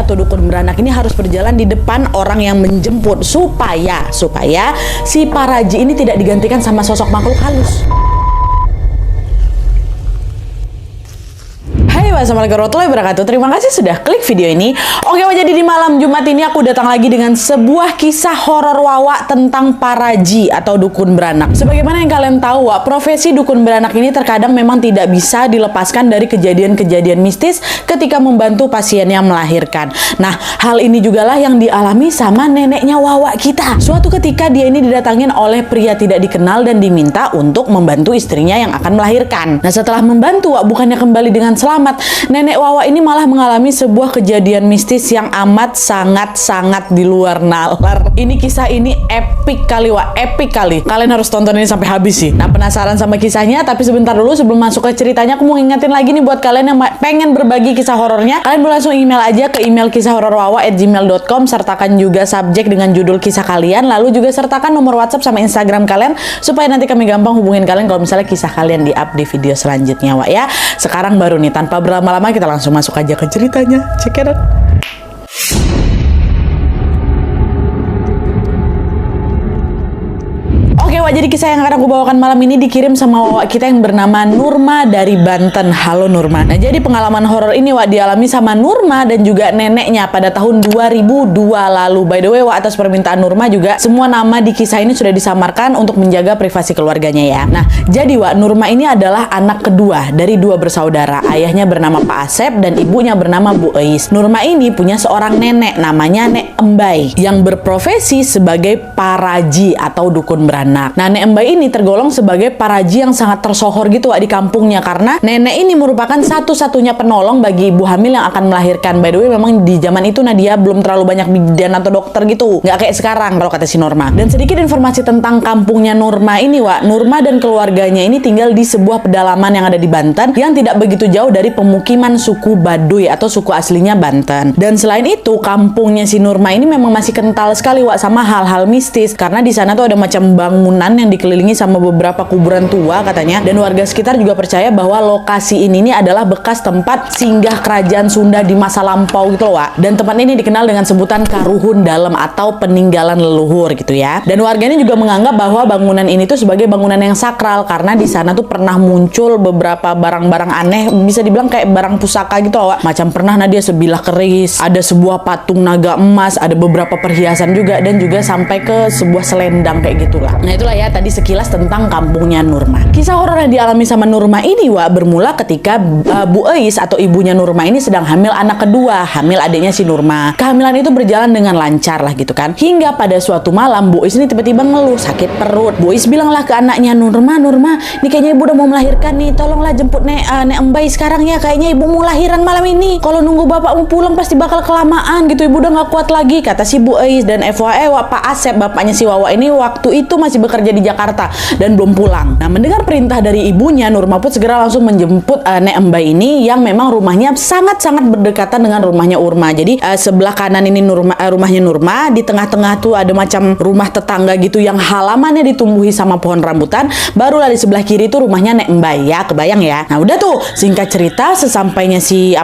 atau dukun beranak ini harus berjalan di depan orang yang menjemput supaya si Paraji ini tidak digantikan sama sosok makhluk halus. Assalamualaikum warahmatullahi wabarakatuh. Terima kasih sudah klik video ini. Oke, jadi di malam Jumat ini aku datang lagi dengan sebuah kisah horor Wak tentang Paraji atau dukun beranak. Sebagaimana yang kalian tahu, Wak, profesi dukun beranak ini terkadang memang tidak bisa dilepaskan dari kejadian-kejadian mistis ketika membantu pasien yang melahirkan. Nah, hal ini jugalah yang dialami sama neneknya Wak kita. Suatu ketika dia ini didatangin oleh pria tidak dikenal dan diminta untuk membantu istrinya yang akan melahirkan. Nah, setelah membantu, Wak, bukannya kembali dengan selamat, nenek Wawa ini malah mengalami sebuah kejadian mistis yang amat sangat di luar nalar. Ini kisah ini epic kali, Wak, epic kali. Kalian harus tonton ini sampai habis sih. Nah, penasaran sama kisahnya? Tapi sebentar dulu sebelum masuk ke ceritanya, aku mau ingetin lagi nih buat kalian yang pengen berbagi kisah horornya. Kalian boleh langsung email aja ke email kisahhororwawa@gmail.com, sertakan juga subjek dengan judul kisah kalian, lalu juga sertakan nomor WhatsApp sama Instagram kalian supaya nanti kami gampang hubungin kalian kalau misalnya kisah kalian di-up di video selanjutnya, Wak, ya. Sekarang baru nih, tanpa berlama-lama kita langsung masuk aja ke ceritanya. Check it out. Oke, Wak, jadi kisah yang akan aku bawakan malam ini dikirim sama Wak kita yang bernama Nurma dari Banten. Halo Nurma. Nah, jadi pengalaman horor ini, Wak, dialami sama Nurma dan juga neneknya pada tahun 2002 lalu. By the way, Wak, atas permintaan Nurma juga semua nama di kisah ini sudah disamarkan untuk menjaga privasi keluarganya ya. Nah, jadi Wak, Nurma ini adalah anak kedua dari dua bersaudara. Ayahnya bernama Pak Asep dan ibunya bernama Bu Eis. Nurma ini punya seorang nenek namanya Nek Embai yang berprofesi sebagai Paraji atau dukun beranak. Nah, Nek Embai ini tergolong sebagai Paraji yang sangat tersohor gitu, Wak, di kampungnya karena nenek ini merupakan satu-satunya penolong bagi ibu hamil yang akan melahirkan. By the way, memang di zaman itu Nadia belum terlalu banyak bidan atau dokter gitu, nggak kayak sekarang kalau kata si Nurma. Dan sedikit informasi tentang kampungnya Nurma ini, Wak. Nurma dan keluarganya ini tinggal di sebuah pedalaman yang ada di Banten yang tidak begitu jauh dari pemukiman suku Baduy atau suku aslinya Banten. Dan selain itu, kampungnya si Nurma ini memang masih kental sekali, Wak, sama hal-hal mistis karena di sana tuh ada macam bangunan yang dikelilingi sama beberapa kuburan tua katanya, dan warga sekitar juga percaya bahwa lokasi ini adalah bekas tempat singgah kerajaan Sunda di masa lampau gitu loh, Wak. Dan tempat ini dikenal dengan sebutan Karuhun Dalem atau peninggalan leluhur gitu ya. Dan warganya juga menganggap bahwa bangunan ini tuh sebagai bangunan yang sakral karena di sana tuh pernah muncul beberapa barang-barang aneh, bisa dibilang kayak barang pusaka gitu loh, Wak. Macam pernah Nadia sebilah keris, ada sebuah patung naga emas, ada beberapa perhiasan juga, dan juga sampai ke sebuah selendang kayak gitulah. Nah, itulah ya tadi sekilas tentang kampungnya Nurma. Kisah horor yang dialami sama Nurma ini, Wak, bermula ketika Bu Eis atau ibunya Nurma ini sedang hamil anak kedua, hamil adiknya si Nurma. Kehamilan itu berjalan dengan lancar lah gitu kan. Hingga pada suatu malam Bu Eis ini tiba-tiba ngeluh sakit perut. Bu Eis bilanglah ke anaknya, Nurma, nih kayaknya ibu udah mau melahirkan nih. Tolonglah jemput Nek Embai sekarang ya. Kayaknya ibu mau lahiran malam ini. Kalau nunggu bapakmu pulang pasti bakal kelamaan gitu. Ibu udah gak kuat lagi, kata si Bu Eis. Dan FYI, Wak, Pak Asep bapaknya si Wawa ini waktu itu masih bekerja di Jakarta dan belum pulang. Nah, mendengar perintah dari ibunya, Nurma pun segera langsung menjemput Nek Embai ini yang memang rumahnya sangat-sangat berdekatan dengan rumahnya Urma. Jadi sebelah kanan ini rumahnya Nurma, di tengah-tengah tuh ada macam rumah tetangga gitu yang halamannya ditumbuhi sama pohon rambutan. Barulah di sebelah kiri itu rumahnya Nek Embai ya, kebayang ya. Nah, udah tuh, singkat cerita sesampainya si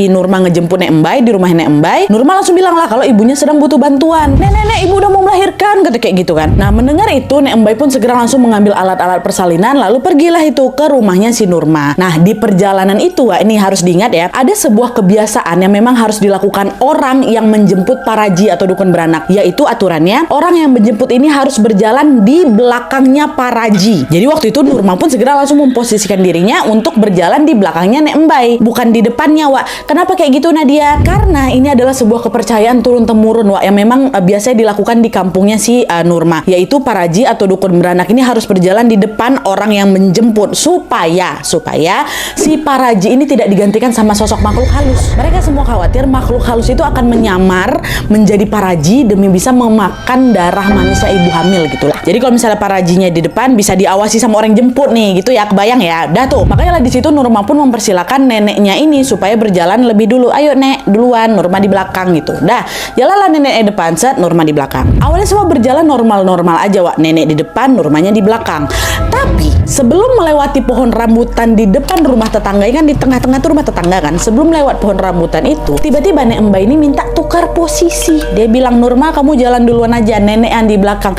Nurma ngejemput Nek Embai di rumah Nek Embai, Nurma langsung bilang lah kalau ibunya sedang butuh bantuan. Nenek, ibu udah mau melahirkan, kata kayak gitu kan. Nah, mendengar itu Nek Embai pun segera langsung mengambil alat-alat persalinan lalu pergilah itu ke rumahnya si Nurma. Nah, di perjalanan itu, Wak, ini harus diingat ya, ada sebuah kebiasaan yang memang harus dilakukan orang yang menjemput Paraji atau dukun beranak, yaitu aturannya orang yang menjemput ini harus berjalan di belakangnya Paraji. Jadi waktu itu Nurma pun segera langsung memposisikan dirinya untuk berjalan di belakangnya Nek Embai, bukan di depannya, Wak. Kenapa kayak gitu, Nadia? Karena ini adalah sebuah kepercayaan turun-temurun, Wak, yang memang biasanya dilakukan di kampungnya si Nurma, yaitu Paraji atau dukun beranak ini harus berjalan di depan orang yang menjemput supaya si Paraji ini tidak digantikan sama sosok makhluk halus. Mereka semua khawatir makhluk halus itu akan menyamar menjadi Paraji demi bisa memakan darah manisnya ibu hamil gitulah. Jadi kalau misalnya Parajinya di depan bisa diawasi sama orang jemput nih gitu ya, kebayang ya. Dah tuh, makanya lah di situ Nurma pun mempersilahkan neneknya ini supaya berjalan lebih dulu. Ayo Nek, duluan, Nurma di belakang gitu. Dah, jalanlah nenek di depan, set Nurma di belakang. Awalnya semua berjalan normal-normal aja, Wak. Nenek di depan, Nurmanya di belakang. Tapi sebelum melewati pohon rambutan di depan rumah tetangga, kan di tengah-tengah tuh rumah tetangga kan. Sebelum lewat pohon rambutan itu, tiba-tiba Nek Mbak ini minta tukar posisi. Dia bilang, Nurma kamu jalan duluan aja, nenek yang di belakang.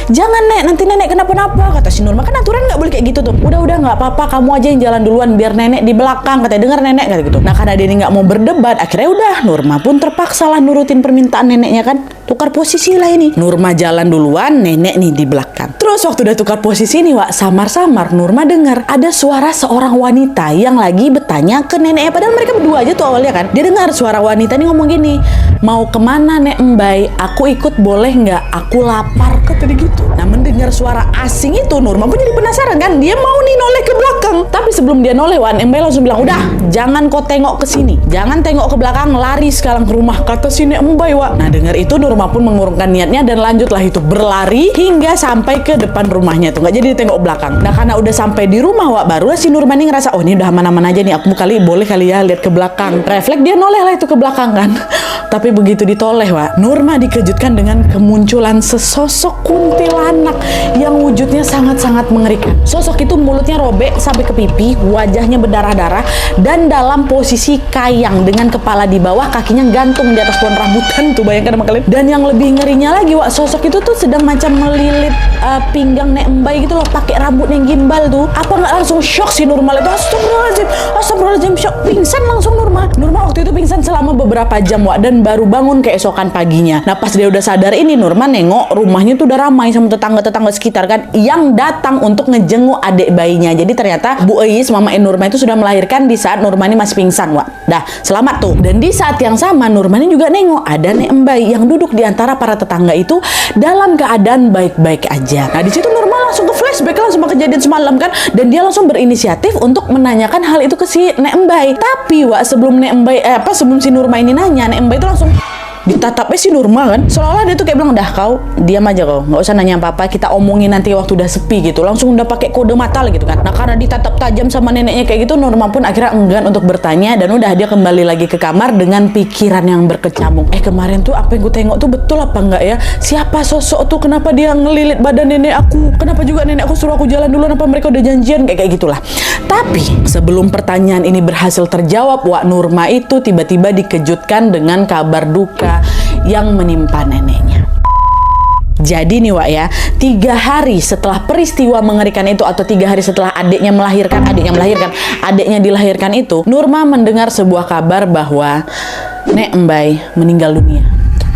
Jangan Nek, nanti nenek kenapa-napa. Kata si Nurma, kan aturan nggak boleh kayak gitu tuh. Udah nggak apa-apa, kamu aja yang jalan duluan biar nenek di belakang. Katanya dengar nenek kata gitu. Nah karena dia ini nggak mau berdebat, akhirnya udah Nurma pun terpaksa lah nurutin permintaan neneknya kan. Tukar posisi lah ini. Nurma jalan duluan, nenek nih di belakang. Terus waktu udah tukar posisi nih, Wak, samar-samar Nurma dengar ada suara seorang wanita yang lagi bertanya ke neneknya. Padahal mereka berdua aja tuh awalnya kan. Dia dengar suara wanita nih ngomong gini, mau kemana Nek Mbay? Aku ikut boleh nggak? Aku lapar, kata dia gitu. Nah mendengar suara asing itu, Nurma pun jadi penasaran kan. Dia mau nih noleh ke belakang. Tapi sebelum dia noleh, Wan, Mbay langsung bilang, udah jangan kau tengok ke sini, jangan tengok ke belakang, lari sekarang ke rumah, kata si Nek Mbay, Wak. Nah dengar itu Nurma pun mengurungkan niatnya dan lanjutlah itu berlari hingga sampai ke depan rumahnya tuh, nggak jadi tengok belakang. Nah karena udah sampai di rumah, Wak, barulah si Nurma nih ngerasa, oh ini udah aman-aman aja nih, aku boleh kali ya lihat ke belakang. Refleks dia noleh lah itu ke belakang kan. Tapi begitu ditoleh, Wak, Nurma dikejutkan dengan kemunculan sesosok kuntilanak yang wujudnya sangat-sangat mengerikan. Sosok itu mulutnya robek sampai ke pipi, wajahnya berdarah-darah, dan dalam posisi kayang dengan kepala di bawah, kakinya gantung di atas pohon rambutan tuh, bayangkan sama kalian. Dan yang lebih ngerinya lagi, Wak, sosok itu tuh sedang macam melilit pinggang Nek Mbay gitu loh, pakai rambut yang gimbal tuh. Apa nggak langsung shock si Nurma itu? Astagfirullahaladzim, shock, pingsan langsung Nurma. Nurma waktu itu pingsan selama beberapa jam, Wak, dan baru bangun keesokan paginya. Nah pas dia udah sadar ini, Nurma nengok rumahnya tuh udah ramai sama tetangga-tetangga sekitar kan, yang datang untuk ngejenguk adik bayinya. Jadi ternyata Bu Eis, mama Nurma itu sudah melahirkan di saat Nurma ini masih pingsan, Wak. Dah, selamat tuh. Dan di saat yang sama Nurma ini juga nengok ada Nek Mbay yang duduk di antara para tetangga itu dalam keadaan baik-baik aja. Nah di situ Nurma langsung ke flashback langsung sama kejadian semalam kan, dan dia langsung berinisiatif untuk menanyakan hal itu ke si Nek Mbay. Tapi, Wak, sebelum sebelum si Nurma ini nanya, Nek Mbay itu langsung ditatapnya si Nurma kan, seolah-olah dia tuh kayak bilang, dah kau diam aja, kau nggak usah nanya apa-apa, kita omongin nanti waktu udah sepi gitu. Langsung udah pakai kode mata lah gitu kan. Nah karena ditatap tajam sama neneknya kayak gitu, Nurma pun akhirnya enggan untuk bertanya, dan udah dia kembali lagi ke kamar dengan pikiran yang berkecamuk. Kemarin tuh apa yang gue tengok tuh betul apa enggak ya? Siapa sosok tuh? Kenapa dia ngelilit badan nenek aku? Kenapa juga nenek aku suruh aku jalan dulu? Apa mereka udah janjian? Kayak gitulah. Tapi sebelum pertanyaan ini berhasil terjawab, Wak, Nurma itu tiba-tiba dikejutkan dengan kabar duka yang menimpa neneknya. Jadi nih, Wak, ya, 3 hari setelah peristiwa mengerikan itu, atau 3 hari setelah adiknya dilahirkan itu, Nurma mendengar sebuah kabar bahwa Nek Mbay meninggal dunia.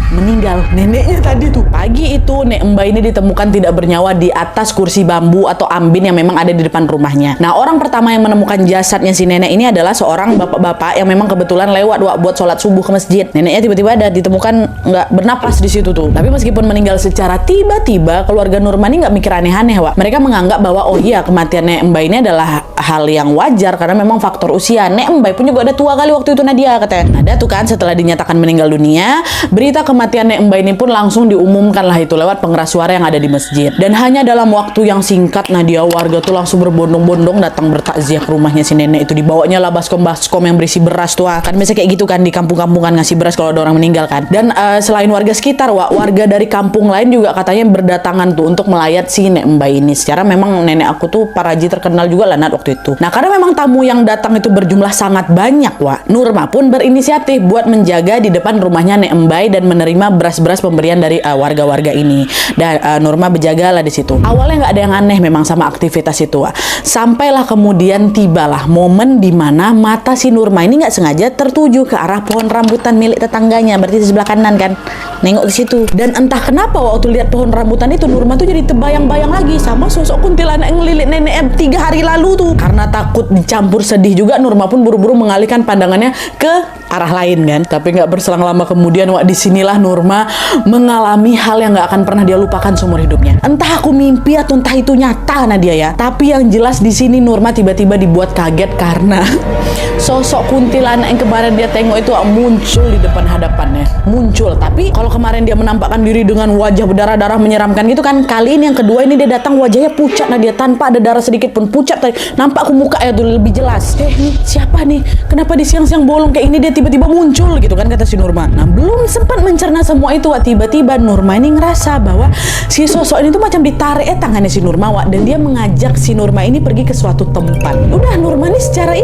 Neneknya tadi tuh. Pagi itu Nek Mbay ini ditemukan tidak bernyawa di atas kursi bambu atau ambin yang memang ada di depan rumahnya. Nah orang pertama yang menemukan jasadnya si nenek ini adalah seorang bapak-bapak yang memang kebetulan lewat, Wak, buat sholat subuh ke masjid. Neneknya tiba-tiba ada ditemukan nggak bernapas di situ tuh. Tapi meskipun meninggal secara tiba-tiba, keluarga Nurma ini nggak mikir aneh-aneh, Wak. Mereka menganggap bahwa oh iya, kematian Nek Mbay ini adalah hal yang wajar karena memang faktor usia. Nek Mbay pun juga udah tua kali waktu itu, Nadia katanya. Ada tuh kan, setelah dinyatakan meninggal dunia, berita kematian Nek Mbay ini pun langsung diumumkan lah itu lewat pengeras suara yang ada di masjid. Dan hanya dalam waktu yang singkat, Nadia, warga tuh langsung berbondong-bondong datang bertakziah ke rumahnya si nenek itu. Dibawanya lah baskom-baskom yang berisi beras tuh, kan biasa kayak gitu kan di kampung-kampung kan, ngasih beras kalau ada orang meninggal kan. Dan selain warga sekitar, Wak, warga dari kampung lain juga katanya berdatangan tuh untuk melayat si Nek Mbay ini. Secara memang nenek aku tuh paraji terkenal juga lah Nat waktu itu. Nah karena memang tamu yang datang itu berjumlah sangat banyak, Wak, Nurma pun berinisiatif buat menjaga di depan rumahnya Nek Mbay dan menerima beras-beras pemberian dari warga-warga ini. Dan Nurma berjaga lah di situ. Awalnya nggak ada yang aneh memang sama aktivitas itu, Wak. Sampailah kemudian tibalah momen di mana mata si Nurma ini nggak sengaja tertuju ke arah pohon rambutan milik tetangganya, berarti di sebelah kanan kan. Nengok ke situ. Dan entah kenapa waktu lihat pohon rambutan itu, Nurma tuh jadi terbayang-bayang lagi sama sosok kuntilanak yang ngelilit nenek 3 hari lalu tuh. Karena takut dicampur sedih juga, Nurma pun buru-buru mengalihkan pandangannya ke arah lain kan. Tapi nggak berselang lama kemudian, Wak, disinilah Nurma mengalami hal yang nggak akan pernah dia lupakan seumur hidupnya. Entah aku mimpi atau entah itu nyata, Nadia ya. Tapi yang jelas di sini Nurma tiba-tiba dibuat kaget karena sosok kuntilanak yang kemarin dia tengok itu muncul di depan hadapannya. Muncul. Tapi kalau kemarin dia menampakkan diri dengan wajah berdarah-darah menyeramkan gitu kan, kali ini yang kedua ini dia datang wajahnya pucat, Nadia, tanpa ada darah sedikit pun, pucat tadi. Nampak aku muka ya tuh lebih jelas. Nih siapa nih? Kenapa di siang-siang bolong kayak ini dia tiba-tiba muncul gitu kan, kata si Nurma. Nah belum sempat mencerna karena semua itu Wak, tiba-tiba Nurma ini ngerasa bahwa si sosok ini tuh macam ditarik tangannya si Nurma Wak, dan dia mengajak si Nurma ini pergi ke suatu tempat. Udah Nurma ini secara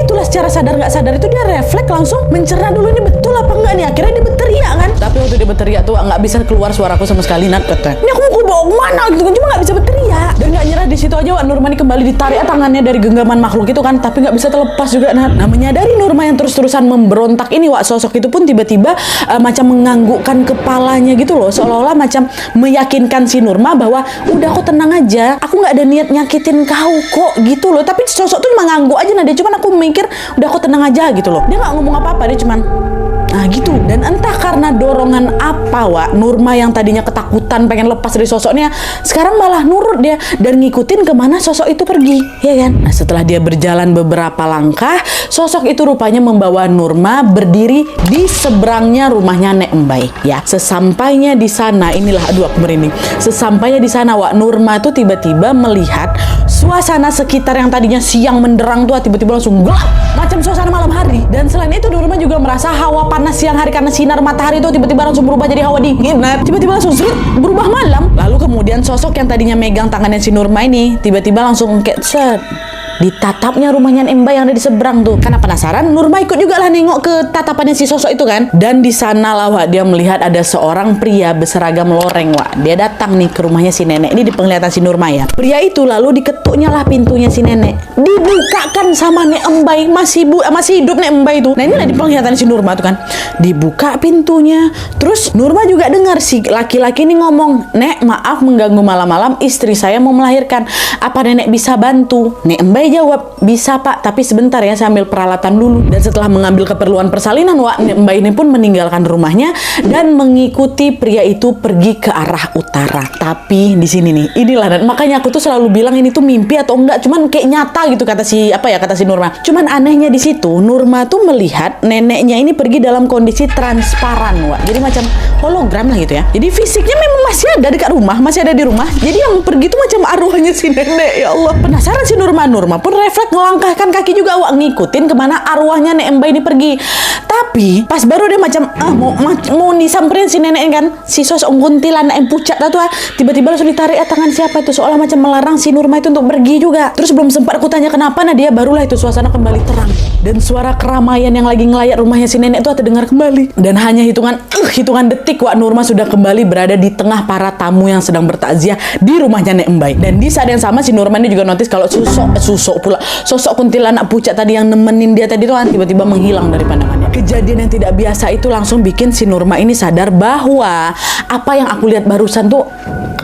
sadar nggak sadar itu dia refleks langsung mencerna dulu ini betul apa enggak nih. Akhirnya dia berteriak kan, tapi waktu dia berteriak tuh nggak bisa keluar suaraku sama sekali, Nat, katanya. Ini aku mau bawa kemana gitu kan, cuma nggak bisa berteriak. Dan nggak nyerah di situ aja Wak, Nurma ini kembali ditarik tangannya dari genggaman makhluk itu kan, tapi nggak bisa terlepas juga, Nat. Nah, menyadari Nurma yang terus-terusan memberontak ini Wak, sosok itu pun tiba-tiba macam menganggukkan kepalanya gitu loh, seolah-olah macam meyakinkan si Nurma bahwa udah aku tenang aja, aku nggak ada niat nyakitin kau kok gitu loh. Tapi sosok tuh cuma ngangguk aja, nah dia cuman aku mikir udah aku tenang aja gitu loh. Dia nggak ngomong apa-apa, dia cuman gitu. Dan entah karena dorongan apa Wak, Nurma yang tadinya ketakutan pengen lepas dari sosoknya, sekarang malah nurut dia dan ngikutin kemana sosok itu pergi, ya kan? Nah, setelah dia berjalan beberapa langkah, sosok itu rupanya membawa Nurma berdiri di seberangnya rumahnya Nek Embai. Ya, sesampainya di sana, inilah, aduh aku merinding. Sesampainya di sana Wak, Nurma tuh tiba-tiba melihat suasana sekitar yang tadinya siang menderang tuh tiba-tiba langsung gelap, macam suasana malam hari. Dan selain itu Nurma juga merasa hawa panas siang hari karena sinar matahari itu tiba-tiba langsung berubah jadi hawa dingin. Nah, tiba-tiba langsung berubah malam. Lalu kemudian sosok yang tadinya megang tangannya si Nurma ini tiba-tiba langsung kayak set ditatapnya rumahnya Embai yang ada di seberang tuh. Karena penasaran, Nurma ikut juga lah nengok ke tatapannya si sosok itu kan. Dan di sana lah Wak, dia melihat ada seorang pria berseragam loreng Wak. Dia datang nih ke rumahnya si nenek. Ini di penglihatan si Nurma ya. Pria itu lalu diketuknya lah pintunya si nenek. Dibukakan sama Nek Embai, masih hidup Nek Embai itu. Nah, ini lah di penglihatan si Nurma tuh kan. Dibuka pintunya. Terus Nurma juga dengar si laki-laki ini ngomong, "Nek, maaf mengganggu malam-malam, istri saya mau melahirkan. Apa nenek bisa bantu?" Nek Embai jawab, "Bisa Pak, tapi sebentar ya, saya ambil peralatan dulu." Dan setelah mengambil keperluan persalinan Wak, Mbak ini pun meninggalkan rumahnya dan mengikuti pria itu pergi ke arah utara. Tapi di sini nih, inilah, dan makanya aku tuh selalu bilang ini tuh mimpi atau enggak, cuman kayak nyata gitu kata si Nurma. Cuman anehnya di situ, Nurma tuh melihat neneknya ini pergi dalam kondisi transparan Wak. Jadi macam hologram lah gitu ya. Jadi fisiknya memang masih ada dekat rumah, masih ada di rumah. Jadi yang pergi tuh macam arwahnya si nenek. Ya Allah, penasaran si Nurma pun refleks ngelangkahkan kaki juga Wak, ngikutin kemana arwahnya Nek Embai ini pergi. Tapi pas baru dia macam mau disamperin si nenek kan, si sosok kuntilanak yang pucat tuh tiba-tiba langsung ditarik tangan siapa itu, seolah macam melarang si Nurma itu untuk pergi juga. Terus belum sempat aku tanya kenapa, nah dia barulah itu suasana kembali terang dan suara keramaian yang lagi ngelayat rumahnya si nenek itu terdengar kembali. Dan hanya hitungan detik Wak, Nurma sudah kembali berada di tengah para tamu yang sedang bertakziah di rumahnya Nek Embai. Dan di saat yang sama si Nurma ini juga notice kalau sosok kuntilanak pucat tadi yang nemenin dia tadi tuh tiba-tiba menghilang dari pandangannya. Kejadian yang tidak biasa itu langsung bikin si Nurma ini sadar bahwa apa yang aku lihat barusan tuh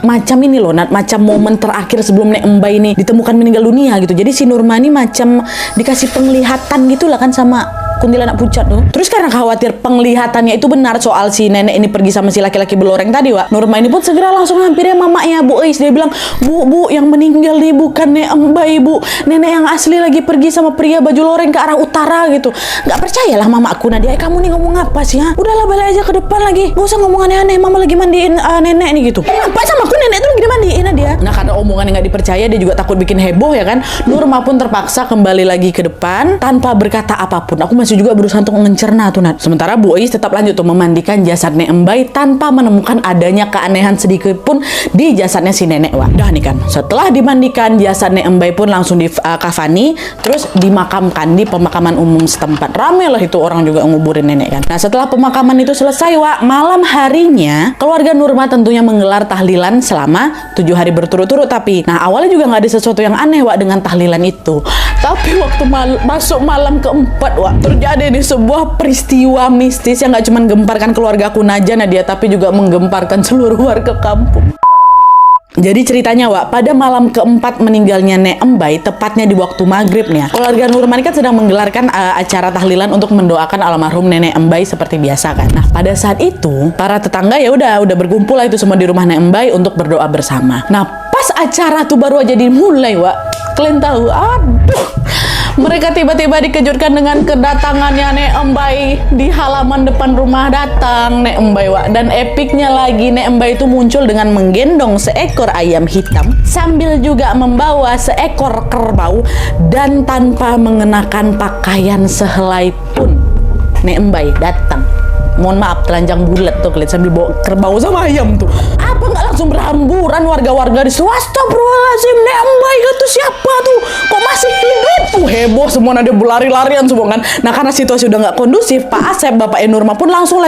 macam ini loh, Nat, macam momen terakhir sebelum Nek Embai ini ditemukan meninggal dunia gitu. Jadi si Nurma ini macam dikasih penglihatan gitulah kan sama kuntilanak pucat tuh. Terus karena khawatir penglihatannya itu benar soal si nenek ini pergi sama si laki-laki beloreng tadi Wak, Nurma ini pun segera langsung hampirnya mamanya Bu Eis. Dia bilang, Bu, yang meninggal nih bukan Nek Embai Bu, nenek yang asli lagi pergi sama pria baju loreng ke arah utara gitu. Gak percayalah mamaku. Nadia, kamu nih ngomong apa sih ha? Udahlah balik aja ke depan lagi, gak usah ngomong aneh-aneh, mama lagi mandiin nenek nih gitu. Apa sama aku, nenek tuh lagi dimandiin Nadia. Nah, karena omongan yang gak dipercaya, dia juga takut bikin heboh ya kan. Nurma pun terpaksa kembali lagi ke depan tanpa berkata apapun. Aku masih juga berusaha untuk mencerna tuh Nat. Sementara Bu Ois tetap lanjut tuh memandikan jasad Nek Embai tanpa menemukan adanya keanehan sedikit pun di jasadnya si nenek Wak. Dah nih kan, setelah dimandikan jasad Nek Embai pun langsung dikafani terus dimakamkan di pemakaman umum setempat. Rame lah itu orang juga nguburin nenek kan. Nah, setelah pemakaman itu selesai Wak, malam harinya keluarga Nurma tentunya menggelar tahlilan selama 7 hari berturut-turut. Tapi nah, awalnya juga nggak ada sesuatu yang aneh Wak dengan tahlilan itu. Tapi waktu masuk malam keempat Wak, terjadi nih sebuah peristiwa mistis yang gak cuma gemparkan keluarga aku Naja Nadia, tapi juga menggemparkan seluruh warga kampung. Jadi ceritanya Wak, pada malam keempat meninggalnya Nek Embai, tepatnya di waktu maghribnya, keluarga Nurma kan sedang menggelarkan acara tahlilan untuk mendoakan almarhum Nenek Embai seperti biasa kan. Nah, pada saat itu para tetangga ya udah berkumpul lah itu semua di rumah Nek Embai untuk berdoa bersama. Nah, pas acara tuh baru aja dimulai Wak, kalian tahu, mereka tiba-tiba dikejutkan dengan kedatangannya Nek Embai di halaman depan rumah. Datang Nek Embai Wak, dan epiknya lagi Nek Embai itu muncul dengan menggendong seekor ayam hitam sambil juga membawa seekor kerbau dan tanpa mengenakan pakaian sehelai pun. Nek Embai datang mohon maaf, telanjang bulat tuh kelihatan sambil bawa kerbau sama ayam tuh. Apa nggak langsung berhamburan warga-warga di swasta? Astagfirullahaladzim, Nek Embai itu siapa tuh? Kok masih hidup? Heboh semua, ada berlari-larian semua kan. Nah karena situasi udah nggak kondusif, Pak Asep, Bapak Nurma pun langsung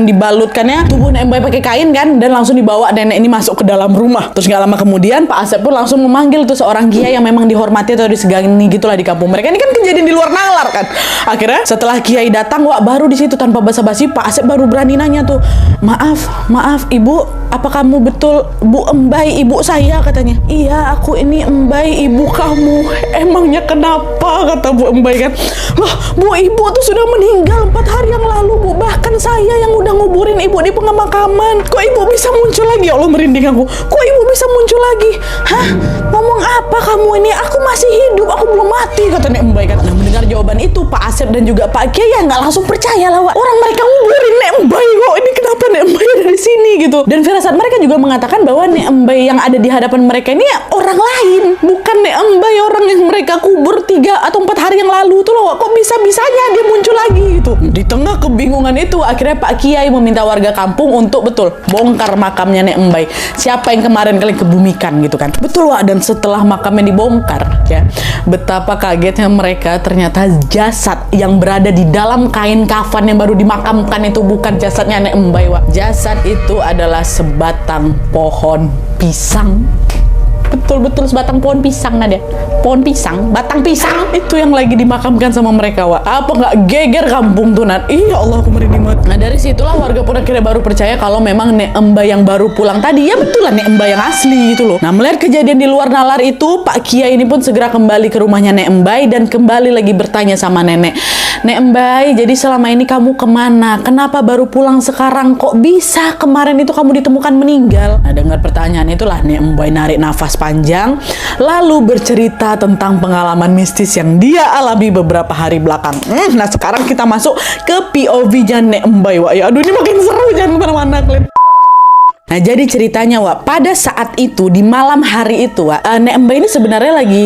dibalutkannya tubuh Nek Embai pakai kain kan, dan langsung dibawa nenek ini masuk ke dalam rumah. Terus nggak lama kemudian Pak Asep pun langsung memanggil tuh seorang kiai yang memang dihormati atau disegani gitulah di kampung mereka. Ini kan kejadian di luar nalar kan. Akhirnya setelah kiai datang, wah baru di situ tanpa basa-basi Pak Asep baru berani nanya tuh, maaf ibu, apa kamu betul Bu Embai ibu saya? Katanya. Iya, aku ini Embai ibu kamu. Emangnya kenapa? Kata Bu Embai kan. Loh, Bu, ibu tuh sudah meninggal 4 hari yang lalu, Bu. Bahkan saya yang udah nguburin ibu di pemakaman. Kok ibu bisa muncul lagi? Ya Allah, merinding aku. Kok ibu bisa muncul lagi? Hah? Ngomong apa kamu ini? Aku masih hidup, aku belum mati, kata Nek Embai kan. Nah, mendengar jawaban itu Pak Asep dan juga Pak Kiai ya nggak langsung percaya lah, Wak. Orang mereka nguburin Nek Embai kok. Ini kenapa Nek Embai ada di sini gitu. Dan firasat mereka juga mengatakan bahwa Nek Embai yang ada di hadapan mereka ini ya orang lain, bukan Nek Embai orang yang mereka kubur 3 atau 4 hari yang lalu tuh loh. Kok bisa-bisanya dia muncul lagi gitu. Di tengah kebingungan itu akhirnya Pak Kiai meminta warga kampung untuk betul bongkar makamnya Nek Embai. Siapa yang kemarin kalian kebumikan gitu kan. Betul, Wak. Dan setelah makamnya dibongkar ya, betapa kagetnya mereka, ternyata jasad yang berada di dalam kain kafan yang baru dimakamkan itu bukan jasadnya Nek Embai, Wak. Jasad itu adalah sebatang pohon pisang. Betul-betul sebatang pohon pisang, Nadia. Pohon pisang, batang pisang itu yang lagi dimakamkan sama mereka, Wak. Apa nggak geger kampung tuh, Nat? Iya Allah, aku merinding banget. Nah dari situlah warga pun akhirnya baru percaya kalau memang Nek Embai yang baru pulang tadi ya betul lah Nek Embai yang asli gitu loh. Nah melihat kejadian di luar nalar itu, Pak Kiai ini pun segera kembali ke rumahnya Nek Embai dan kembali lagi bertanya sama nenek. Nek Embai, jadi selama ini kamu kemana? Kenapa baru pulang sekarang? Kok bisa kemarin itu kamu ditemukan meninggal? Nah dengar pertanyaan itulah Nek Embai narik nafas panjang lalu bercerita tentang pengalaman mistis yang dia alami beberapa hari belakang. Nah sekarang kita masuk ke POV-nya Nek Embai, Wak. Ya aduh, ini makin seru, jangan kemana-mana kalian. Nah jadi ceritanya, Wak, pada saat itu di malam hari itu, Wak, Nek Embai ini sebenarnya lagi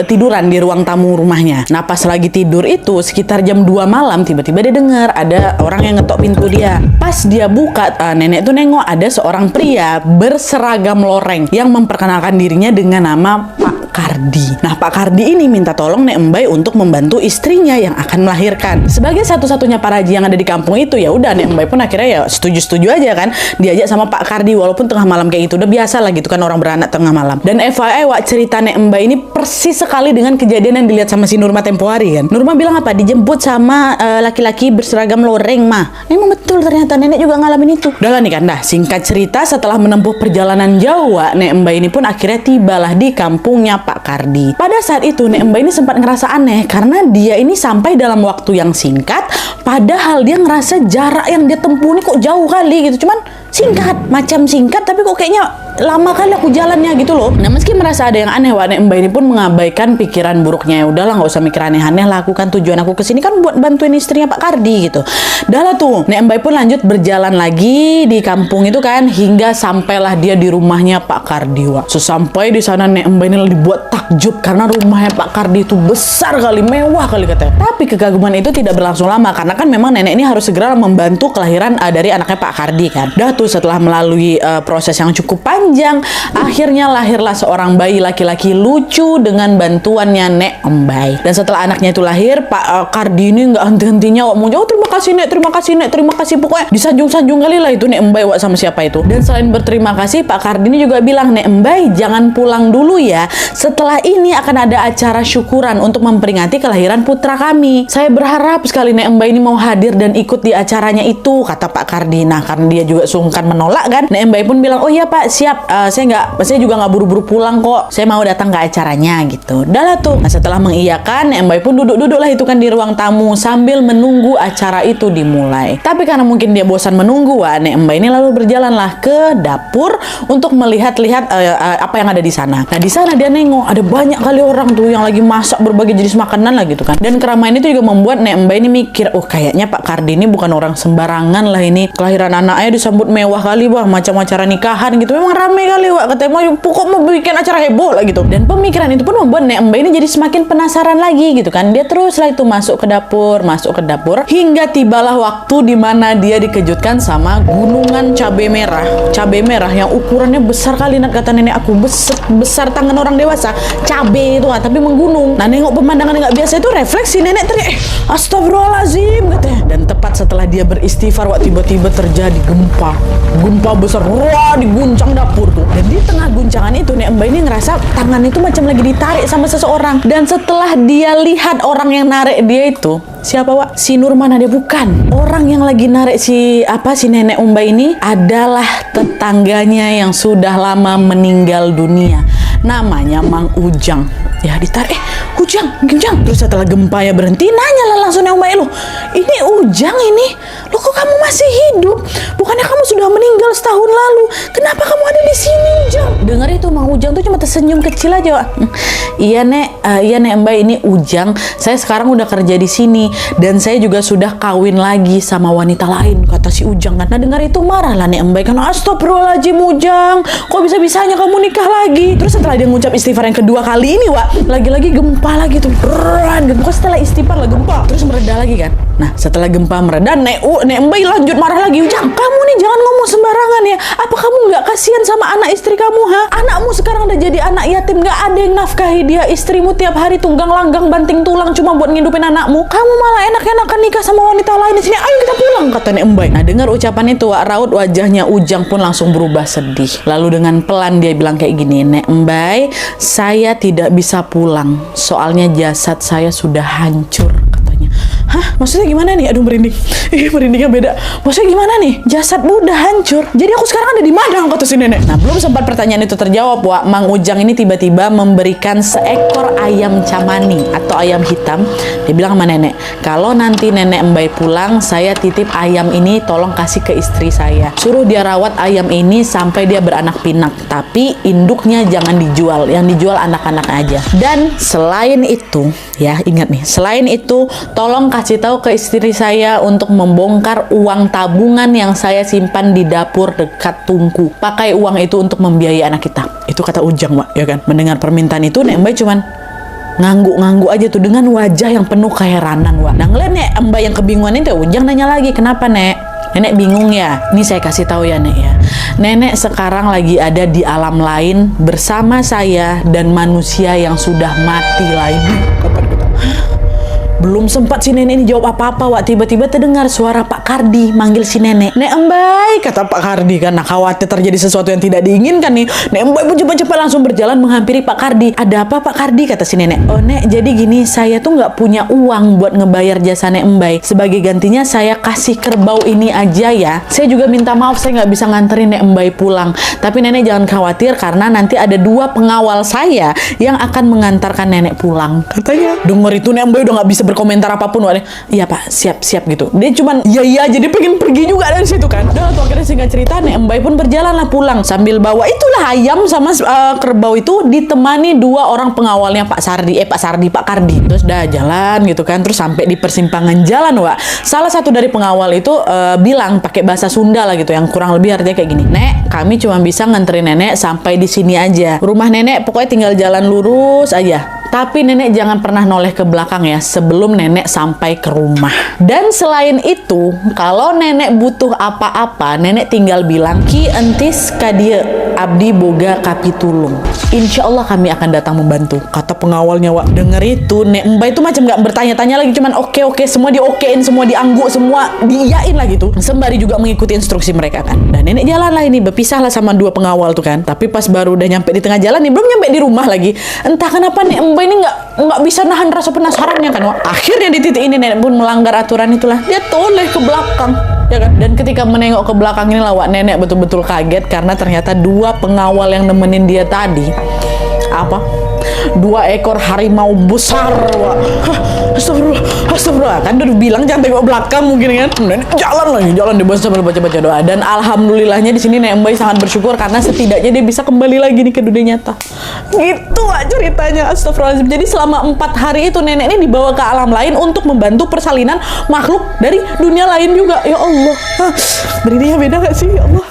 tiduran di ruang tamu rumahnya. Nah pas lagi tidur itu sekitar jam 2 malam tiba-tiba dia dengar ada orang yang ngetok pintu dia. Pas dia buka, nenek tuh nengok ada seorang pria berseragam loreng yang memperkenalkan dirinya dengan nama Pak Kardi. Nah Pak Kardi ini minta tolong Nek Embai untuk membantu istrinya yang akan melahirkan. Sebagai satu-satunya para haji yang ada di kampung itu, ya udah Nek Embai pun akhirnya ya setuju-setuju aja kan diajak sama Pak Kardi. Walaupun tengah malam kayak gitu udah biasa lah gitu kan orang beranak tengah malam. Dan FYI, Wak, cerita Nek Embai ini persis sekali dengan kejadian yang dilihat sama si Nurma tempo hari kan. Nurma bilang apa? Dijemput sama laki-laki berseragam loreng, mah. Emang betul ternyata nenek juga ngalamin itu. Udah lah nih kan, dah singkat cerita setelah menempuh perjalanan jauh, Wak, Nek Embai ini pun akhirnya tibalah di kampungnya Pak Kardi. Pada saat itu Nek Embai ini sempat ngerasa aneh karena dia ini sampai dalam waktu yang singkat, padahal dia ngerasa jarak yang dia tempuh ini kok jauh kali gitu. Cuman singkat, macam singkat tapi kok kayaknya lama kali aku jalannya gitu loh. Nah meski merasa ada yang aneh, Wak, Nek Embai ini pun mengabaikan pikiran buruknya. Ya udahlah, nggak usah mikir aneh-aneh lah, aku kan tujuan aku kesini kan buat bantuin istrinya Pak Kardi gitu. Dah lah tuh Nek Embai pun lanjut berjalan lagi di kampung itu kan hingga sampailah dia di rumahnya Pak Kardi, Wak. Sesampai di sana Nek Embai ini dibuat takjub karena rumahnya Pak Kardi itu besar kali, mewah kali katanya. Tapi kekaguman itu tidak berlangsung lama karena kan memang nenek ini harus segera membantu kelahiran dari anaknya Pak Kardi kan. Dah tuh setelah melalui proses yang cukup panjang, akhirnya lahirlah seorang bayi laki-laki lucu dengan bantuannya Nek Embai. Dan setelah anaknya itu lahir, Pak Kardi ini nggak henti-hentinya mau jauh, terima kasih Nek, terima kasih Nek, terima kasih, pokoknya disanjung-sanjung kali lah itu Nek Embai, Wak, sama siapa itu. Dan selain berterima kasih, Pak Kardi ini juga bilang, Nek Embai jangan pulang dulu ya, setelah ini akan ada acara syukuran untuk memperingati kelahiran putra kami. Saya berharap sekali Nek Embai ini mau hadir dan ikut di acaranya itu, kata Pak Kardi. Nah karena dia juga sungkan menolak kan, Nek Embai pun bilang, oh iya Pak, siap, saya juga nggak buru-buru pulang kok, saya mau datang ke acaranya gitu. Udah lah tuh. Nah setelah mengiyakan, Nek Embai pun duduk-duduk lah itu kan di ruang tamu sambil menunggu acara itu dimulai. Tapi karena mungkin dia bosan menunggu, Nek Embai ini lalu berjalanlah ke dapur untuk melihat-lihat apa yang ada di sana. Nah di sana dia nengok ada banyak kali orang tuh yang lagi masak berbagai jenis makanan lah gitu kan. Dan keramaian itu juga membuat Nek Embai ini mikir, oh kayaknya Pak Kardi ini bukan orang sembarangan lah ini. Kelahiran anaknya disambut mewah kali, wah macam acara nikahan gitu. Memang rame kali Wak, katanya mau bikin acara heboh lah gitu. Dan pemikiran itu pun membuat Nek Mbak ini jadi semakin penasaran lagi gitu kan. Dia terus lah itu masuk ke dapur hingga tibalah waktu dimana dia dikejutkan sama gunungan cabai merah yang ukurannya besar kali, Nat, kata nenek aku, besar tangan orang dewasa. Cabai itu tapi menggunung. Nah, nengok pemandangan yang nggak biasa itu, refleksi nenek teriak, astagfirullahaladzim, katanya. Dan tepat setelah dia beristighfar, Wak, tiba-tiba terjadi gempa besar. Wah, diguncang dapur tuh. Dan di tengah guncangan itu Nek Mbak ini ngerasa tangan itu macam lagi ditarik sama seseorang. Dan setelah dia lihat orang yang narik dia itu siapa, Wak? Si Nurman. Dia bukan. Orang yang lagi narik si nenek Mbak ini adalah tetangganya yang sudah lama meninggal dunia. Namanya Mang Ujang. Ya ditarik, Ujang. Terus setelah gempanya berhenti, nanya lah langsung Nek Mbak, loh, ini Ujang ini. Loh, kok kamu masih hidup? Bukannya kamu sudah meninggal setahun lalu? Kenapa kamu ada di sini, Ujang? Dengar itu Mang Ujang tuh cuma tersenyum kecil aja, Wak. Iya Nek Mbak, ini Ujang. Saya sekarang udah kerja di sini dan saya juga sudah kawin lagi sama wanita lain, kata si Ujang kan. Nah, dengar itu marah lah Nek Mbak kan. Astagfirullahaladzim, Ujang, kok bisa-bisanya kamu nikah lagi? Terus setelah dia ngucap istighfar yang kedua kali ini, Wak, lagi-lagi gempa lagi tuh. Gempa, setelah istighfar lah gempa, terus mereda lagi kan. Nah, setelah gempa mereda, Nek Mbak lanjut marah lagi. Ujang, kamu nih jangan ngomong sembarangan ya. Apa kamu nggak kasihan sama anak istri kamu, ha? Anakmu sekarang udah jadi anak yatim, nggak ada yang nafkahi dia. Istrimu tiap hari tunggang langgang banting tulang cuma buat ngidupin anakmu. Kamu malah enak-enakan nikah sama wanita lain di sini. Ayo kita pulang, kata Nek Mbak. Nah, dengar ucapan itu, Wak, raut wajahnya Ujang pun langsung berubah sedih. Lalu dengan pelan dia bilang kayak gini, Nek Mbak, saya tidak bisa pulang. Soalnya jasad saya sudah hancur, katanya. Hah? Maksudnya gimana nih? Aduh, merinding. Merindingnya beda. Maksudnya gimana nih? Jasadmu udah hancur. Jadi aku sekarang ada di mana, kata si nenek. Nah, belum sempat pertanyaan itu terjawab, Wak, Mang Ujang ini tiba-tiba memberikan seekor ayam camani atau ayam hitam. Dia bilang sama nenek, kalau nanti nenek Mbak pulang, saya titip ayam ini, tolong kasih ke istri saya. Suruh dia rawat ayam ini sampai dia beranak pinak. Tapi induknya jangan dijual. Yang dijual anak-anak aja. Dan selain itu, ya ingat nih, selain itu, tolong kasih tahu ke istri saya untuk membongkar uang tabungan yang saya simpan di dapur dekat tungku. Pakai uang itu untuk membiayai anak kita. Itu kata Ujang, Wak, ya kan. Mendengar permintaan itu, Nek Mbak cuman ngangguk-ngangguk aja tuh dengan wajah yang penuh keheranan, Wak. Nah, ngeliat Nek Mbak yang kebingungan itu, Ujang nanya lagi, kenapa, Nek? Nenek bingung ya? Ini saya kasih tahu ya, Nek ya. Nenek sekarang lagi ada di alam lain bersama saya dan manusia yang sudah mati lagi. Belum sempat si nenek ini jawab apa-apa, Wak, tiba-tiba terdengar suara Pak Kardi manggil si nenek. Nek Mbak, kata Pak Kardi kan. Nah, khawatir terjadi sesuatu yang tidak diinginkan nih. Nek Mbak pun cepat-cepat langsung berjalan menghampiri Pak Kardi. Ada apa, Pak Kardi? Kata si nenek. Oh, Nek, jadi gini, saya tuh nggak punya uang buat ngebayar jasa Nek Mbak. Sebagai gantinya saya kasih kerbau ini aja ya. Saya juga minta maaf saya nggak bisa nganterin Nek Mbak pulang. Tapi nenek jangan khawatir karena nanti ada 2 pengawal saya yang akan mengantarkan nenek pulang, katanya. Dengar itu Nek Mbak udah nggak bisa berkomentar apapun, Wak. Iya, Pak, siap gitu. Dia cuman iya jadi pengen pergi juga dari situ kan. Udah tuh akhirnya singkat cerita Nek Mbak pun berjalanlah pulang sambil bawa itulah ayam sama kerbau itu, ditemani 2 orang pengawalnya Pak Kardi. Terus udah jalan gitu kan. Terus sampai di persimpangan jalan, Wak, salah satu dari pengawal itu bilang pakai bahasa Sunda lah gitu, yang kurang lebih artinya kayak gini, Nek, kami cuma bisa nganterin nenek sampai di sini aja. Rumah nenek pokoknya tinggal jalan lurus aja. Tapi nenek jangan pernah noleh ke belakang ya sebelum nenek sampai ke rumah. Dan selain itu, kalau nenek butuh apa-apa, nenek tinggal bilang, Ki entis kadia abdi boga kapitulung. Insya Allah kami akan datang membantu, kata pengawalnya, Wak. Denger itu, Nek Mbak itu macam gak bertanya-tanya lagi, cuman oke, semua diokein, semua diangguk, semua diiyain lah gitu. Sembari juga mengikuti instruksi mereka kan. Dan nenek jalan lah ini, berpisah lah sama 2 pengawal tuh kan. Tapi pas baru udah nyampe di tengah jalan nih, belum nyampe di rumah lagi, entah kenapa Nek Mbak ini nggak bisa nahan rasa penasarannya kan, Wak. Akhirnya di titik ini nenek pun melanggar aturan itulah, dia toleh ke belakang, ya kan. Dan ketika menengok ke belakang ini lah, Wak, nenek betul-betul kaget karena ternyata 2 pengawal yang nemenin dia tadi 2 ekor harimau besar, Wak. Astagfirullah. Kan udah bilang jangan tengok belakang mungkin kan. Nenek jalan dia sambil baca-baca doa. Dan alhamdulillahnya di sini Nek Mbak sangat bersyukur karena setidaknya dia bisa kembali lagi nih ke dunia nyata. Gitu, Wak, ceritanya. Astagfirullahaladzim. Jadi selama 4 hari itu nenek ini dibawa ke alam lain untuk membantu persalinan makhluk dari dunia lain juga. Ya Allah. Berininya beda gak sih? Ya Allah.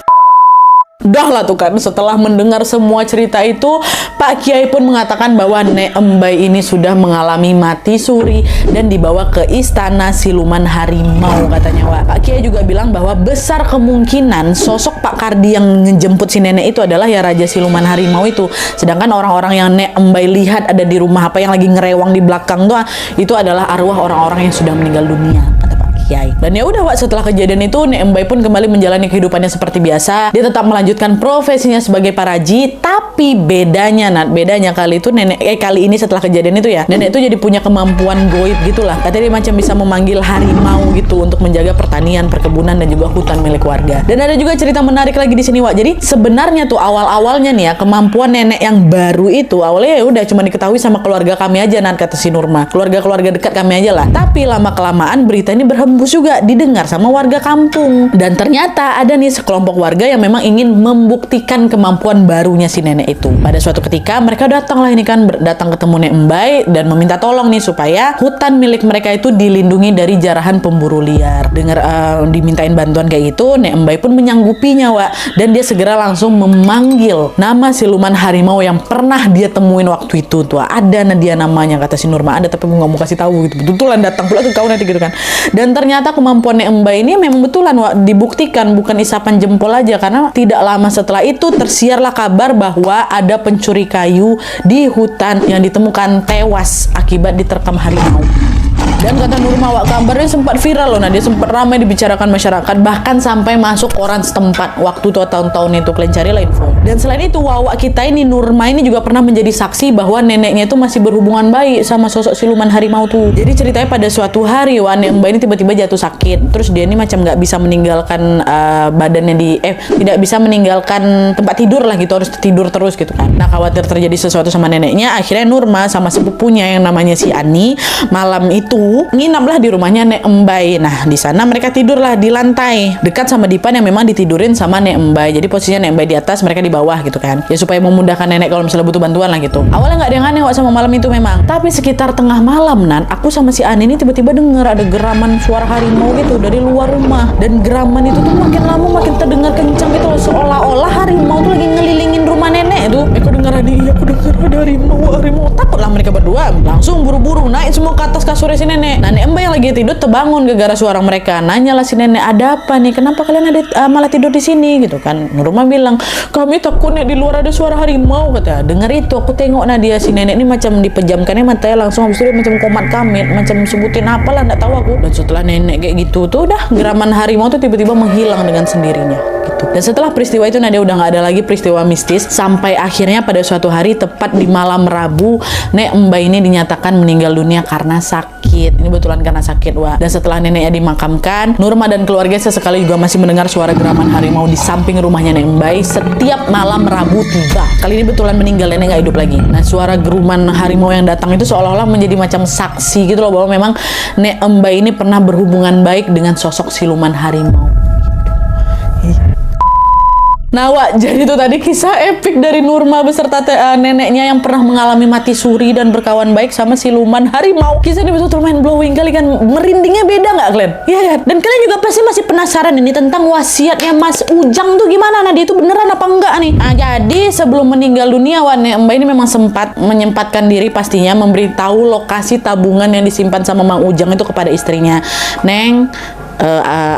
Dah lah tuh kan, setelah mendengar semua cerita itu, Pak Kiai pun mengatakan bahwa Nek Embai ini sudah mengalami mati suri dan dibawa ke istana siluman harimau katanya, Wak. Pak Kiai juga bilang bahwa besar kemungkinan sosok Pak Kardi yang ngejemput si nenek itu adalah ya Raja Siluman Harimau itu. Sedangkan orang-orang yang Nek Embai lihat ada di rumah apa yang lagi ngerewang di belakang tuh, itu adalah arwah orang-orang yang sudah meninggal dunia, kata Pak Kiai. Dan ya udah, Wak, setelah kejadian itu Nek Embai pun kembali menjalani kehidupannya seperti biasa. Dia tetap melanjutkan profesinya sebagai paraji, tapi bedanya kali itu kali ini setelah kejadian itu ya, nenek itu jadi punya kemampuan goib gitulah. Katanya dia macam bisa memanggil harimau gitu untuk menjaga pertanian, perkebunan dan juga hutan milik warga. Dan ada juga cerita menarik lagi di sini, Wak. Jadi sebenarnya tuh awal-awalnya nih ya, kemampuan nenek yang baru itu awalnya ya udah cuma diketahui sama keluarga kami aja, kata si Nurma. Keluarga dekat kami aja lah. Tapi lama kelamaan berita ini berhembus juga didengar sama warga kampung. Dan ternyata ada nih sekelompok warga yang memang ingin membuktikan kemampuan barunya si nenek itu. Pada suatu ketika mereka datang ketemu Nek Embai dan meminta tolong nih supaya hutan milik mereka itu dilindungi dari jarahan pemburu liar. Dengar dimintain bantuan kayak gitu, Nek Embai pun menyanggupinya, Wak. Dan dia segera langsung memanggil nama siluman harimau yang pernah dia temuin waktu itu tuh. Ada dia namanya, kata si Nurma. Ada, tapi gue nggak mau kasih tahu gitu. Betulan datang pula ke kau nanti gitu kan. Dan ternyata kemampuan Nek Embai ini memang betulan, Wak, dibuktikan, bukan isapan jempol aja. Karena tidak lama setelah itu tersiarlah kabar bahwa ada pencuri kayu di hutan yang ditemukan tewas akibat diterkam harimau. Dan kata Nurma, Wak, kabarnya sempat viral loh. Nah, dia sempat ramai dibicarakan masyarakat, bahkan sampai masuk koran setempat waktu tuh tahun-tahun itu. Kalian carilah info. Dan selain itu, Wak kita ini Nurma ini juga pernah menjadi saksi bahwa neneknya itu masih berhubungan baik sama sosok siluman harimau tuh. Jadi ceritanya pada suatu hari, Wak, Nek Embai ini tiba-tiba jatuh sakit. Terus dia ini macam nggak bisa meninggalkan badannya tidak bisa meninggalkan tempat tidur lah gitu, harus tidur terus gitu kan. Nah, khawatir terjadi sesuatu sama neneknya, akhirnya Nurma sama sepupunya yang namanya si Ani malam itu nginaplah di rumahnya Nek Embai. Nah, di sana mereka tidurlah di lantai dekat sama dipan yang memang ditidurin sama Nek Embai. Jadi posisinya Nek Embai di atas, mereka di bawah gitu kan. Ya supaya memudahkan nenek kalau misalnya butuh bantuan lah gitu. Awalnya nggak ada yang aneh, Wak, sama malam itu memang. Tapi sekitar tengah malam, aku sama si Ani ini tiba-tiba dengar ada geraman suara harimau gitu dari luar rumah. Dan geraman itu tuh makin lama makin terdengar kencang gitu loh, seolah-olah harimau tuh lagi ngelilingin rumah nenek itu. Aku dengar ada harimau. Takutlah mereka berdua. Langsung buru-buru naik semua ke atas kasurnya si nenek. Nah, Nek Embai yang lagi tidur terbangun gara-gara suara mereka. Nanyalah si nenek, ada apa nih? Kenapa kalian malah tidur di sini gitu kan? Nurma bilang, kami takut nih di luar ada suara harimau, kata. Dengar itu, aku tengok dia si nenek ini macam dipejamkannya matanya langsung, habis itu dia macam komat kamit, macam sebutin apalah nggak tahu aku. Dan setelah nenek kayak gitu tuh udah geraman harimau tuh tiba-tiba menghilang dengan sendirinya gitu. Dan setelah peristiwa itu Nadia udah nggak ada lagi peristiwa mistis sampai akhirnya pada suatu hari tepat di malam Rabu, Nek Embai ini dinyatakan meninggal dunia karena sakit. Ini betulan karena sakit, Wak. Dan setelah neneknya dimakamkan, Nurma dan keluarga sesekali juga masih mendengar suara geraman harimau di samping rumahnya Nek Embai setiap malam Rabu tiba. Kali ini betulan meninggal, nenek nggak hidup lagi. Nah, suara geruman harimau yang datang itu seolah-olah menjadi macam saksi gitu loh, bahwa memang Nek Embai ini pernah berhubungan baik dengan sosok siluman harimau. Nah, Wak, jadi itu tadi kisah epik dari Nurma beserta neneknya yang pernah mengalami mati suri dan berkawan baik sama siluman harimau. Kisah ini betul-betul mind blowing kali kan, merindingnya beda nggak kalian? Iya kan? Dan kalian juga pasti masih penasaran ini tentang wasiatnya Mas Ujang tuh gimana? Nah, dia itu beneran apa enggak nih? Nah, jadi sebelum meninggal dunia, Wak, Nek Embai ini memang sempat menyempatkan diri pastinya memberitahu lokasi tabungan yang disimpan sama Mang Ujang itu kepada istrinya. Neng,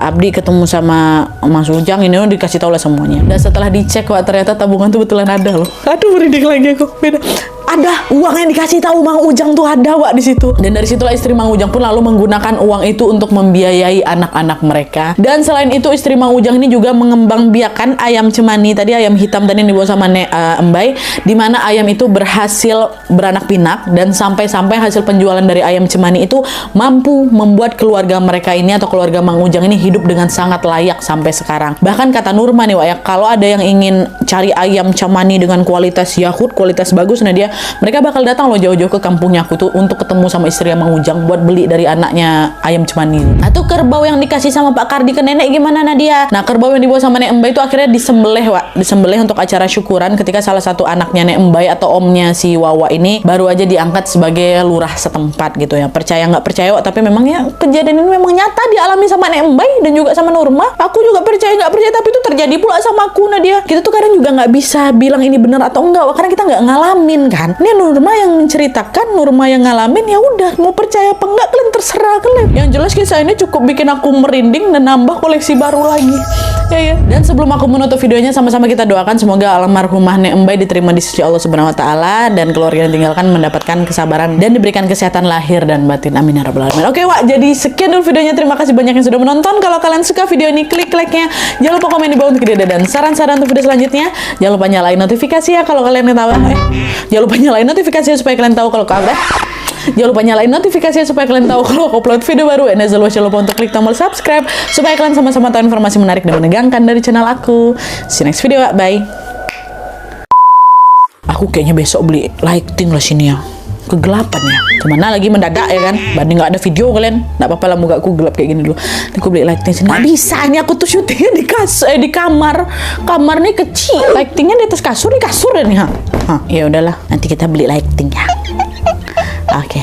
Abdi ketemu sama Mas Ujang, ini dikasih tahu lah semuanya. Dan setelah dicek, Wak, ternyata tabungan tuh betulan ada loh. Aduh, merinding lagi aku. Beda. Ada uang yang dikasih tahu Mang Ujang tuh ada, Wak, di situ. Dan dari situlah istri Mang Ujang pun lalu menggunakan uang itu untuk membiayai anak-anak mereka. Dan selain itu istri Mang Ujang ini juga mengembangbiakan ayam cemani tadi, ayam hitam tadi yang dibawa sama Nek Embai, di mana ayam itu berhasil beranak pinak dan sampai-sampai hasil penjualan dari ayam cemani itu mampu membuat keluarga mereka ini atau keluarga Mang Ujang ini hidup dengan sangat layak sampai sekarang. Bahkan kata Nurma nih, Wak, ya, kalau ada yang ingin cari ayam cemani dengan kualitas Yahut, kualitas bagus, nah mereka bakal datang loh jauh-jauh ke kampungnya aku tuh untuk ketemu sama istri Mang Ujang buat beli dari anaknya ayam cemani. Nah, tuh kerbau yang dikasih sama Pak Kardi ke nenek gimana, Nadia? Nah, kerbau yang dibawa sama Nek Embai itu akhirnya disembelih, Wak. Disembelih untuk acara syukuran ketika salah satu anaknya Nek Embai atau omnya si Wawa ini baru aja diangkat sebagai lurah setempat gitu ya. Percaya nggak percaya, Wak, tapi memang ya kejadian ini memang nyata dialami sama sama Nek Mbay dan juga sama Nurma. Aku juga percaya nggak percaya, tapi itu terjadi pula sama aku, Nadia. Kita tuh kadang juga nggak bisa bilang ini benar atau enggak, karena kita nggak ngalamin kan. Ini Nurma yang menceritakan, Nurma yang ngalamin, ya udah, mau percaya apa enggak kalian terserah kalian. Yang jelas kisah ini cukup bikin aku merinding dan nambah koleksi baru lagi. Ya. Dan sebelum aku menutup videonya, sama-sama kita doakan semoga almarhumah Nek Mbay diterima di sisi Allah Subhanahu wa taala dan keluarga yang ditinggalkan mendapatkan kesabaran dan diberikan kesehatan lahir dan batin. Amin ya rabbal alamin. Oke, Wak, jadi sekian dulu videonya. Terima kasih banyak yang sudah menonton. Kalau kalian suka video ini, klik like-nya. Jangan lupa komen di bawah untuk ide dan saran-saran untuk video selanjutnya. Jangan lupa nyalain notifikasi ya kalau kalian tahu. Jangan lupa nyalain notifikasi supaya kalian tahu kalau Jangan lupa nyalain notifikasi supaya kalian tahu kalau aku upload video baru. And as always, jangan lupa untuk klik tombol subscribe supaya kalian sama-sama tahu informasi menarik dan menegangkan dari channel aku. See you next video, bye. Aku kayaknya besok beli lighting lah sini ya. Kegelapan ya. Gimana lagi mendadak ya kan? Banding nggak ada video kalian. Nggak apa-apa lah, muka aku gelap kayak gini dulu. Ini aku beli lighting sini. Nggak bisa, ini aku tuh syutingnya di kamar. Kamar nih kecil. Lightingnya di atas kasur, di kasur ya nih. Ya udahlah, nanti kita beli lighting ya. Oke.